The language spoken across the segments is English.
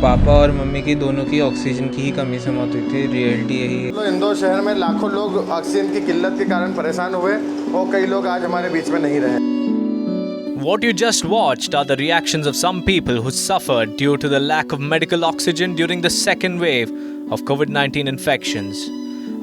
पापा और मम्मी की दोनों की ऑक्सीजन की ही कमी से मौत हुई थी। रियलिटी यही है। इंदौर शहर में लाखों लोग ऑक्सीजन की किल्लत के कारण परेशान हुए और कई लोग आज हमारे बीच में नहीं रहे। What you just watched are the reactions of some people who suffered due to the lack of medical oxygen during the second wave of COVID-19 infections.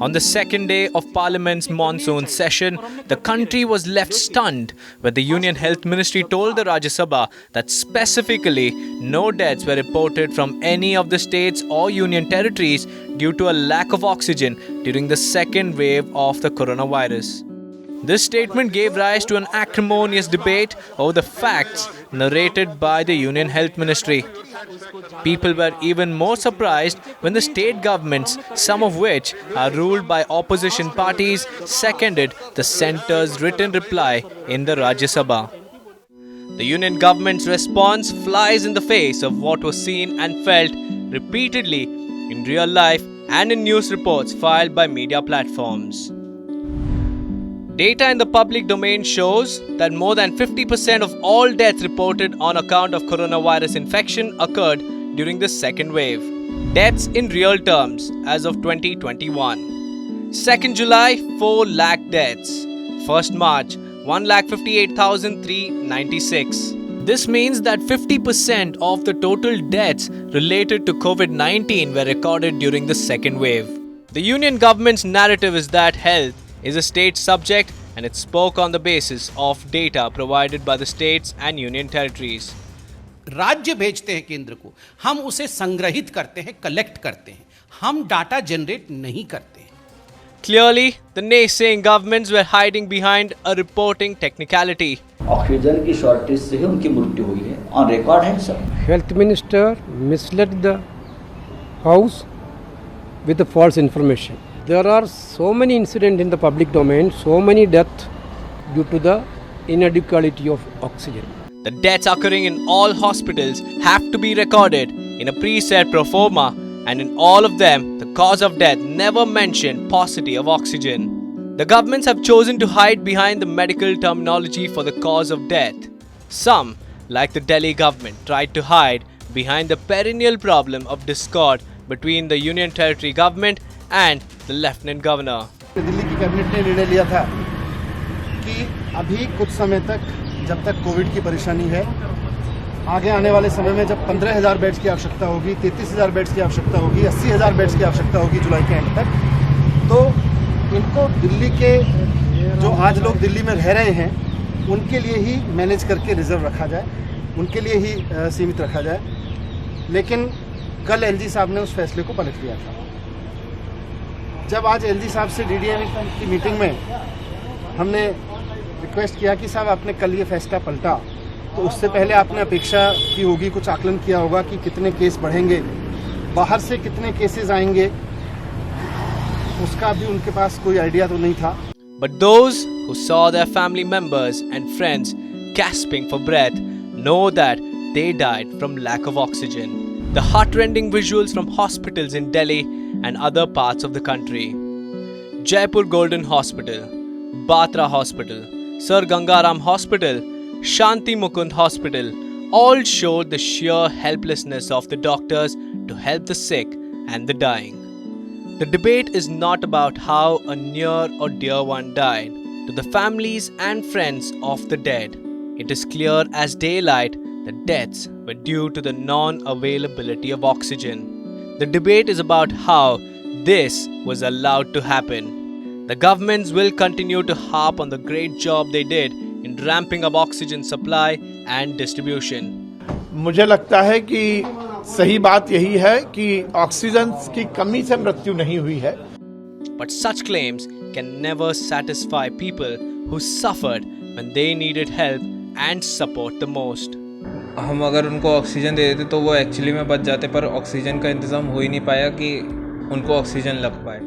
On the second day of Parliament's monsoon session, the country was left stunned when the Union Health Ministry told the Rajya Sabha that specifically no deaths were reported from any of the states or union territories due to a lack of oxygen during the second wave of the coronavirus. This statement gave rise to an acrimonious debate over the facts narrated by the Union Health Ministry. People were even more surprised when the state governments, some of which are ruled by opposition parties, seconded the centre's written reply in the Rajya Sabha. The union government's response flies in the face of what was seen and felt repeatedly in real life and in news reports filed by media platforms. Data in the public domain shows that more than 50% of all deaths reported on account of coronavirus infection occurred during the second wave. Deaths in real terms as of 2021. 2nd July, 4 lakh deaths. 1st March, 1,58,396. This means that 50% of the total deaths related to COVID-19 were recorded during the second wave. The union government's narrative is that health is a state subject and it spoke on the basis of data provided by the states and union territories. राज्य भेजते हैं केंद्र को, हम उसे संग्रहित करते हैं, कलेक्ट करते हैं, हम डाटा जनरेट नहीं करते हैं. Clearly, the naysaying governments were hiding behind a reporting technicality. Oxygen की शॉर्टेज से ही उनकी मृत्यु हुई है, ऑन रिकॉर्ड है सब. Health Minister misled the House with the false information. There are so many incidents in the public domain, so many deaths due to the inadequacy of oxygen. The deaths occurring in all hospitals have to be recorded in a preset pro forma, and in all of them, the cause of death never mentioned paucity of oxygen. The governments have chosen to hide behind the medical terminology for the cause of death. Some, like the Delhi government, tried to hide behind the perennial problem of discord between the Union Territory government and the Lieutenant Governor. Delhi की cabinet ने निर्णय लिया था कि अभी कुछ समय तक, जब तक कोविड की परेशानी है, आगे आने वाले समय में जब 15,000 बेड्स की आवश्यकता होगी, 33,000 बेड्स की आवश्यकता होगी, 80,000 बेड्स की आवश्यकता होगी जुलाई के एंड तक, तो इनको दिल्ली के जो आज लोग दिल्ली में रह रहे हैं उनके लिए ही मैनेज करके रिजर्व रखा जाए, उनके लिए ही सीमित रखा जाए. लेकिन कल एलजी साहब ने उस फैसले को पलट लिया था. जब आज एलजी साहब से डीडीएम की मीटिंग में हमने रिक्वेस्ट किया कि साहब आपने कल ये फैसला पलटा, तो उससे पहले आपने अपेक्षा की होगी, कुछ आकलन किया होगा कि कितने केस बढ़ेंगे, बाहर से कितने केसेस आएंगे, उसका भी उनके पास कोई आइडिया तो नहीं था. But those who saw their family members and friends gasping for breath know that they died from lack of oxygen. The heartrending visuals from hospitals in Delhi and other parts of the country. Jaipur Golden Hospital, Batra Hospital, Sir Gangaram Hospital, Shanti Mukund Hospital all showed the sheer helplessness of the doctors to help the sick and the dying. The debate is not about how a near or dear one died. To the families and friends of the dead, it is clear as daylight that deaths were due to the non-availability of oxygen. The debate is about how this was allowed to happen. The governments will continue to harp on the great job they did in ramping up oxygen supply and distribution. मुझे लगता है कि सही बात यही है कि oxygen की कमी से मृत्यु नहीं हुई है. But such claims can never satisfy people who suffered when they needed help and support the most. हम अगर उनको ऑक्सीजन दे देते तो वो एक्चुअली में बच जाते, पर ऑक्सीजन का इंतज़ाम हो ही नहीं पाया कि उनको ऑक्सीजन लग पाए.